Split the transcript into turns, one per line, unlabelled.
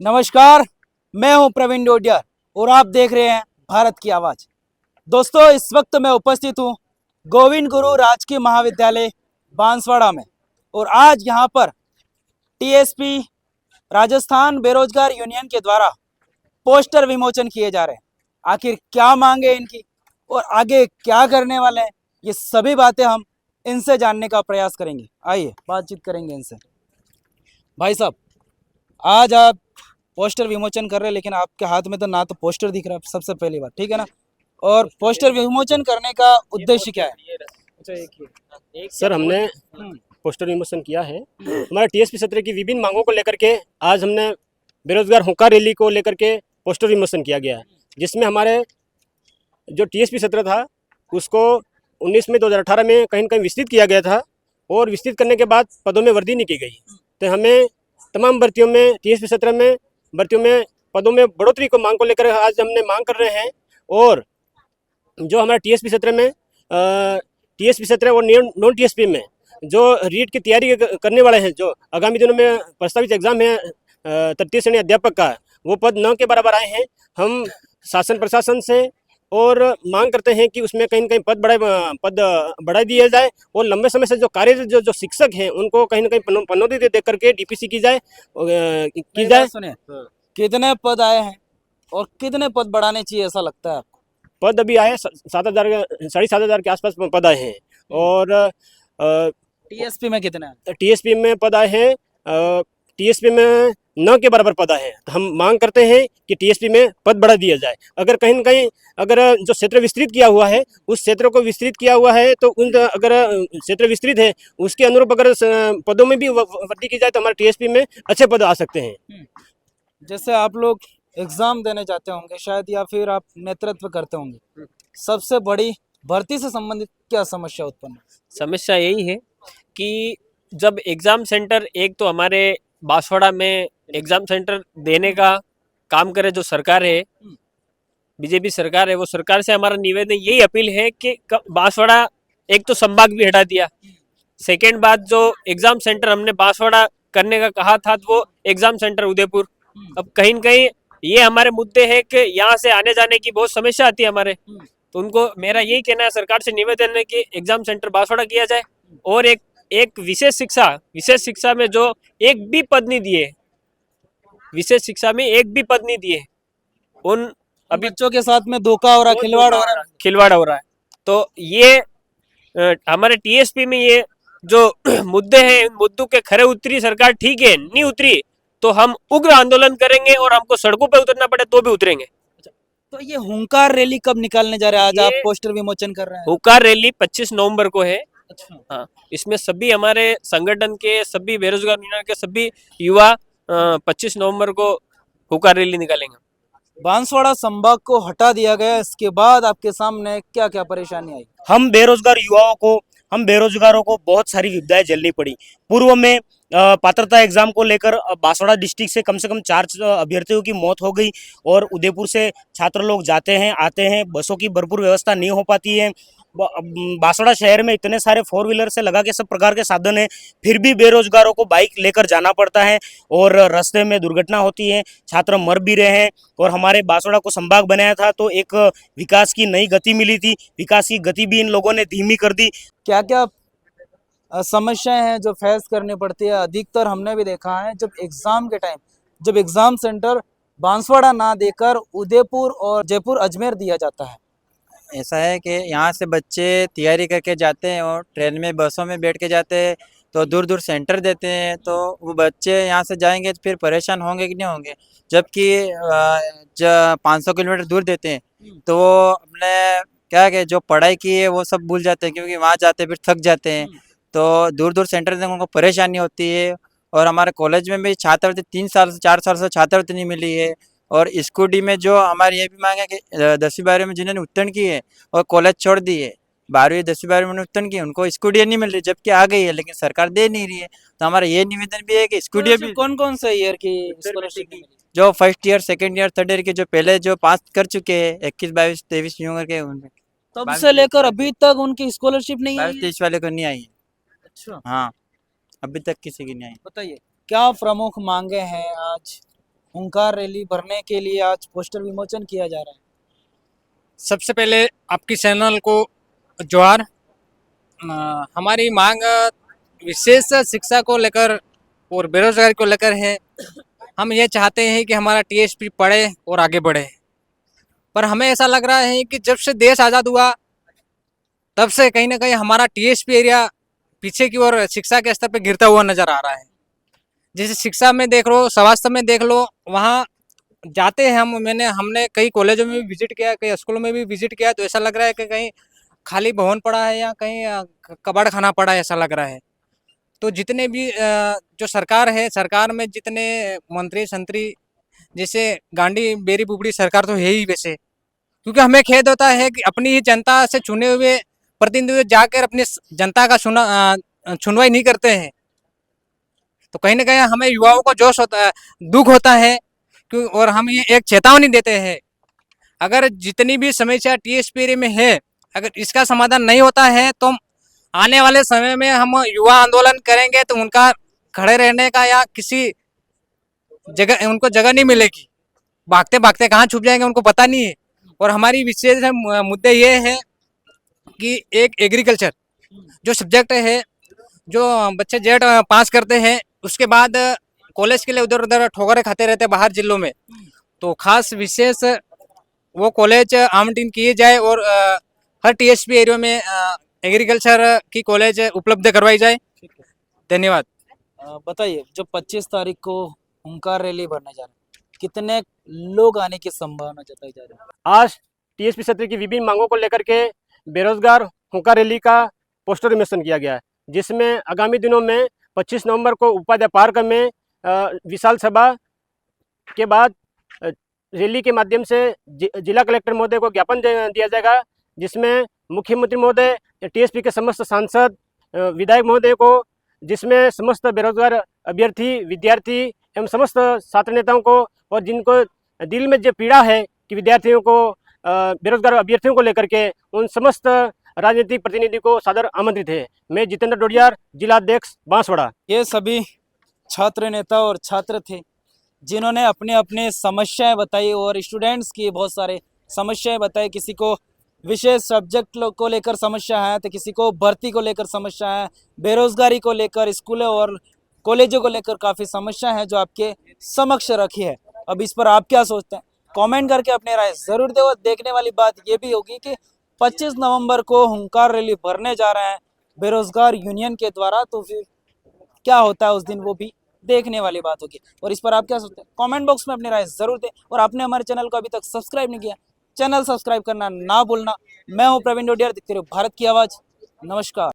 नमस्कार, मैं हूं प्रवीण डोडिया और आप देख रहे हैं भारत की आवाज। दोस्तों, इस वक्त मैं उपस्थित हूं गोविंद गुरु राजकीय महाविद्यालय बांसवाड़ा में और आज यहां पर टीएसपी राजस्थान बेरोजगार यूनियन के द्वारा पोस्टर विमोचन किए जा रहे हैं। आखिर क्या मांग है इनकी और आगे क्या करने वाले हैं, ये सभी बातें हम इनसे जानने का प्रयास करेंगे। आइए बातचीत करेंगे इनसे। भाई साहब, आज आप पोस्टर विमोचन कर रहे हैं, लेकिन आपके हाथ में तो ना तो पोस्टर दिख रहा है, सबसे पहली बात, ठीक है ना। और पोस्टर विमोचन करने का उद्देश्य क्या है?
सर, हमने पोस्टर विमोचन किया है। हमारे टीएसपी सत्र की विभिन्न मांगों को लेकर के आज हमने बेरोजगार हुंकार रैली को लेकर के पोस्टर विमोचन किया गया है, जिसमें हमारे जो टीएसपी सत्र था उसको 19 मई 2018 में कहीं न कहीं विस्तृत किया गया था और विस्तृत करने के बाद पदों में वृद्धि नहीं की गई। तो हमें तमाम भर्तियों में टीएसपी सत्र में भर्तियों में पदों में बढ़ोतरी को मांग को लेकर आज हमने मांग कर रहे हैं। और जो हमारा टीएसपी सत्र और नॉन टीएसपी में जो रीट की तैयारी करने वाले हैं, जो आगामी दिनों में प्रस्तावित एग्जाम है तृतीय श्रेणी अध्यापक का, वो पद 9 के बराबर आए हैं। हम शासन प्रशासन से और मांग करते हैं कि उसमें कहीं न कहीं पद बढ़ा दिया जाए और लंबे समय से जो कार्यरत जो शिक्षक हैं उनको कहीं न कहीं पदोन्नति दे करके डीपीसी की जाए।
सुनिए, कितने पद आए हैं और कितने पद बढ़ाने चाहिए, ऐसा लगता है आपको?
पद अभी आए 7,000 के आसपास पद आए हैं। और
टीएसपी में कितने हैं?
टीएसपी में पद आए हैं, टीएसपी में 9 के बराबर पद आए हैं। तो हम मांग करते हैं कि टीएसपी में पद बढ़ा दिया जाए। अगर कहीं न कहीं अगर जो क्षेत्र विस्तृत किया हुआ है उस क्षेत्र को विस्तृत किया हुआ है तो उन अगर क्षेत्र विस्तृत है उसके अनुरूप अगर पदों में भी वृद्धि की जाए तो हमारे टीएसपी में अच्छे पद आ सकते हैं।
जैसे आप लोग एग्जाम देने जाते होंगे शायद, या फिर आप नेतृत्व करते होंगे, सबसे बड़ी भर्ती से संबंधित क्या समस्या उत्पन्न?
समस्या यही है कि जब एग्ज़ाम सेंटर, एक तो हमारे बांसवाड़ा में एग्ज़ाम सेंटर देने का काम करे जो सरकार है, बीजेपी सरकार है, वो सरकार से हमारा निवेदन यही अपील है कि बांसवाड़ा एक तो संभाग भी हटा दिया। सेकेंड बात, जो एग्ज़ाम सेंटर हमने बांसवाड़ा करने का कहा था तो वो एग्ज़ाम सेंटर उदयपुर। अब कहीं न कहीं ये हमारे मुद्दे हैं कि यहाँ से आने जाने की बहुत समस्या आती है हमारे, तो उनको मेरा यही कहना है, सरकार से निवेदन है कि एग्जाम सेंटर बांसवाड़ा किया जाए। और एक विशेष शिक्षा में जो एक भी पद नहीं दिए, विशेष शिक्षा में एक भी पद नहीं दिए, उन
अभी बच्चों के साथ में धोखा हो रहा,
खिलवाड़ हो रहा है। तो ये हमारे टीएसपी में ये जो मुद्दे हैं, मुद्दों के खरे उतरी सरकार, ठीक है, नहीं उतरी तो हम उग्र आंदोलन करेंगे और हमको सड़कों पे उतरना पड़े तो भी उतरेंगे।
तो ये हुंकार रैली कब निकालने जा रहे हैं? आज आप पोस्टर विमोचन कर रहे हैं।
हुंकार रैली 25 नवंबर को है।
अच्छा।
हाँ, इसमें सभी हमारे संगठन के, सभी बेरोजगार यूनियन के सभी युवा 25 नवंबर को हुंकार रैली निकालेंगे।
बांसवाड़ा संभाग को हटा दिया गया, इसके बाद आपके सामने क्या क्या परेशानी आई? हम बेरोजगारों को बहुत सारी विपदाएं झेलनी पड़ी। पूर्व में पात्रता एग्जाम को लेकर बांसवाड़ा डिस्ट्रिक्ट से कम 4 अभ्यर्थियों की मौत हो गई और उदयपुर से छात्र लोग जाते हैं आते हैं, बसों की भरपूर व्यवस्था नहीं हो पाती है। बांसवाड़ा शहर में इतने सारे 4 व्हीलर से लगा के सब प्रकार के साधन हैं, फिर भी बेरोजगारों को बाइक लेकर जाना पड़ता है और रास्ते में दुर्घटना होती है, छात्र मर भी रहे हैं। और हमारे बांसवाड़ा को संभाग बनाया था तो एक विकास की नई गति मिली थी, विकास की गति भी इन लोगों ने धीमी कर दी।
क्या क्या समस्याएं हैं जो फेस करनी पड़ती है? अधिकतर हमने भी देखा है जब एग्जाम के टाइम, जब एग्जाम सेंटर बांसवाड़ा ना देकर उदयपुर और जयपुर अजमेर दिया जाता है।
ऐसा है कि यहाँ से बच्चे तैयारी करके जाते हैं और ट्रेन में, बसों में बैठ के जाते हैं तो दूर दूर सेंटर देते हैं, तो वो बच्चे यहाँ से जाएंगे तो फिर परेशान होंगे कि नहीं होंगे। जबकि 500 किलोमीटर दूर देते हैं तो वो अपने क्या है जो पढ़ाई की है वो सब भूल जाते हैं, क्योंकि वहाँ जाते फिर थक जाते हैं। तो दूर दूर सेंटर देने उनको परेशानी होती है। और हमारे कॉलेज में भी छात्रवृत्ति 3 साल से 4 साल से छात्रवृत्ति नहीं मिली है। और स्कूटी में जो हमारी ये भी मांग है कि 10वीं 12वीं में जिन्होंने उत्तीर्ण की है और कॉलेज छोड़ दी है, 12वीं 10वीं 12वीं में उत्तीर्ण की, उनको स्कूटी नहीं मिल रही, जबकि आ गई है लेकिन सरकार दे नहीं रही है। तो हमारा ये निवेदन भी है कि स्कूटी भी
कौन कौन से ईयर की स्कॉलरशिप?
जो first year, second year, third year के जो पहले जो पास कर चुके हैं 21 22 23 यूं के, उनमें
तब से लेकर अभी तक उनकी स्कॉलरशिप नहीं आई?
22 वाले को नहीं आई है।
अच्छा,
हाँ, अभी तक किसी की नहीं आई।
बताइए क्या प्रमुख मांगे हैं आज हुंकार रैली भरने के लिए आज पोस्टर विमोचन किया जा रहा है।
सबसे पहले आपकी चैनल को जोहार। हमारी मांग विशेष शिक्षा को लेकर और बेरोजगारी को लेकर है। हम ये चाहते हैं कि हमारा टीएसपी पढ़े और आगे बढ़े, पर हमें ऐसा लग रहा है कि जब से देश आज़ाद हुआ तब से कहीं ना कहीं हमारा टीएसपी एरिया पीछे की ओर शिक्षा के स्तर पर गिरता हुआ नजर आ रहा है। जैसे शिक्षा में देख लो, स्वास्थ्य में देख लो, वहाँ जाते हैं हमने कई कॉलेजों में भी विजिट किया, कई स्कूलों में भी विजिट किया, तो ऐसा लग रहा है कि कहीं खाली भवन पड़ा है या कहीं कबाड़ खाना पड़ा है, ऐसा लग रहा है। तो जितने भी जो सरकार है, सरकार में जितने मंत्री संतरी, जैसे गांडी बेरी बुबड़ी सरकार तो है ही वैसे, क्योंकि हमें खेद होता है कि अपनी ही जनता से चुने हुए प्रतिनिधि जाकर अपनी जनता का सुनवाई नहीं करते हैं। तो कहीं ना कहीं हमें युवाओं को जोश होता है, दुख होता है, और हम ये एक चेतावनी देते हैं, अगर जितनी भी समस्या टीएसपी एरिया में है, अगर इसका समाधान नहीं होता है तो आने वाले समय में हम युवा आंदोलन करेंगे, तो उनका खड़े रहने का या किसी जगह उनको जगह नहीं मिलेगी, भागते भागते कहाँ छुप जाएंगे उनको पता नहीं है। और हमारी विशेष मुद्दे ये है कि एक एग्रीकल्चर जो सब्जेक्ट है, जो बच्चे जेट पास करते हैं उसके बाद कॉलेज के लिए उधर उधर ठोकरें खाते रहते हैं बाहर जिलों में, तो खास विशेष वो कॉलेज आवंटन किए जाए और हर टीएसपी एरिया में एग्रीकल्चर की कॉलेज उपलब्ध करवाई जाए। धन्यवाद।
बताइए, जो 25 तारीख को हुंकार रैली भरने जा रहे हैं, कितने लोग आने की संभावना जताई जा रही है?
आज टीएसपी सत्र की विभिन्न मांगों को लेकर के बेरोजगार हुंकार रैली का पोस्टर विमोचन किया गया है, जिसमें आगामी दिनों में 25 नवंबर को उपाध्याय पार्क में विशाल सभा के बाद रैली के माध्यम से जिला कलेक्टर महोदय को ज्ञापन दिया जाएगा, जिसमें मुख्यमंत्री महोदय, टीएसपी के समस्त सांसद, विधायक महोदय को, जिसमें समस्त बेरोजगार अभ्यर्थी, विद्यार्थी एवं समस्त छात्र नेताओं को, और जिनको दिल में जो पीड़ा है कि विद्यार्थियों को, बेरोजगार अभ्यर्थियों को लेकर के, उन समस्त राजनीतिक प्रतिनिधि को सादर आमंत्रित है। मैं जितेंद्र डोडियार, जिला अध्यक्ष बांसवाड़ा।
ये सभी छात्र नेता और छात्र थे जिन्होंने अपने अपने समस्याएं बताई और स्टूडेंट्स की बहुत सारे समस्याएं बताई। किसी को विशेष सब्जेक्ट को लेकर समस्या है, तो किसी को भर्ती को लेकर समस्या है, बेरोजगारी को लेकर, स्कूलों और कॉलेजों को लेकर काफ़ी समस्या है जो आपके समक्ष रखी है। अब इस पर आप क्या सोचते हैं, कमेंट करके अपने राय ज़रूर दें। और देखने वाली बात ये भी होगी कि 25 नवंबर को हुंकार रैली भरने जा रहे हैं बेरोजगार यूनियन के द्वारा, तो फिर क्या होता है उस दिन वो भी देखने वाली बात होगी। और इस पर आप क्या सोचते हैं, कमेंट बॉक्स में अपनी राय जरूर दें। और आपने हमारे चैनल को अभी तक सब्सक्राइब नहीं किया, चैनल सब्सक्राइब करना ना भूलना। मैं हूं प्रवीण डोडियार, देखते रहो भारत की आवाज़। नमस्कार।